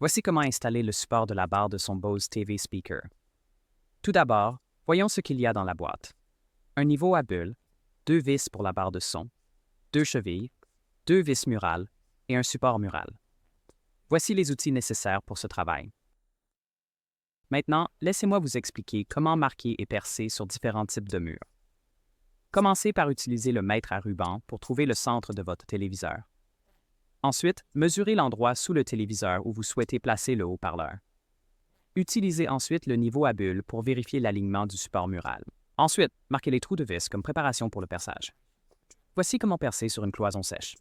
Voici comment installer le support de la barre de son Bose TV Speaker. Tout d'abord, voyons ce qu'il y a dans la boîte. Un niveau à bulles, 2 vis pour la barre de son, 2 chevilles, 2 vis murales et un support mural. Voici les outils nécessaires pour ce travail. Maintenant, laissez-moi vous expliquer comment marquer et percer sur différents types de murs. Commencez par utiliser le mètre à ruban pour trouver le centre de votre téléviseur. Ensuite, mesurez l'endroit sous le téléviseur où vous souhaitez placer le haut-parleur. Utilisez ensuite le niveau à bulles pour vérifier l'alignement du support mural. Ensuite, marquez les trous de vis comme préparation pour le perçage. Voici comment percer sur une cloison sèche.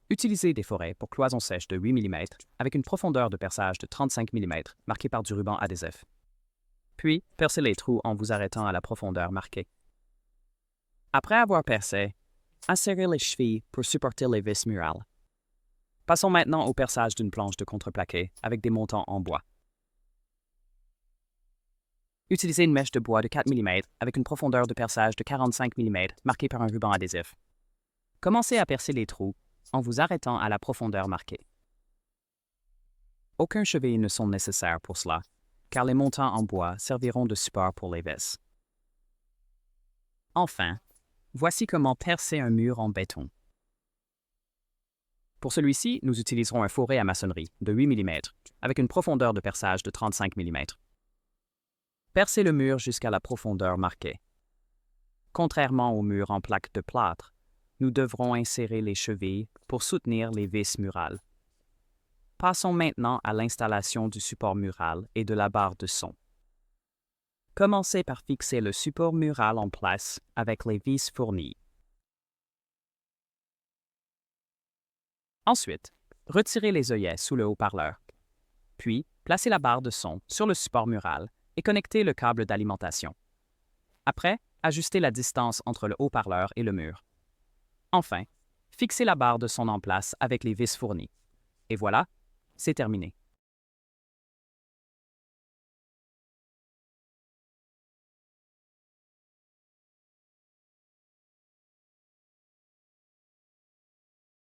Utilisez des forêts pour cloison sèche de 8 mm avec une profondeur de perçage de 35 mm marquée par du ruban adhésif. Puis, percez les trous en vous arrêtant à la profondeur marquée. Après avoir percé, insérez les chevilles pour supporter les vis murales. Passons maintenant au perçage d'une planche de contreplaqué avec des montants en bois. Utilisez une mèche de bois de 4 mm avec une profondeur de perçage de 45 mm marquée par un ruban adhésif. Commencez à percer les trous en vous arrêtant à la profondeur marquée. Aucun cheville ne sont nécessaires pour cela, car les montants en bois serviront de support pour les vis. Enfin, voici comment percer un mur en béton. Pour celui-ci, nous utiliserons un fourré à maçonnerie de 8 mm avec une profondeur de perçage de 35 mm. Percez le mur jusqu'à la profondeur marquée. Contrairement au mur en plaque de plâtre, nous devrons insérer les chevilles pour soutenir les vis murales. Passons maintenant à l'installation du support mural et de la barre de son. Commencez par fixer le support mural en place avec les vis fournies. Ensuite, retirez les œillets sous le haut-parleur. Puis, placez la barre de son sur le support mural et connectez le câble d'alimentation. Après, ajustez la distance entre le haut-parleur et le mur. Enfin, fixez la barre de son en place avec les vis fournies. Et voilà, c'est terminé.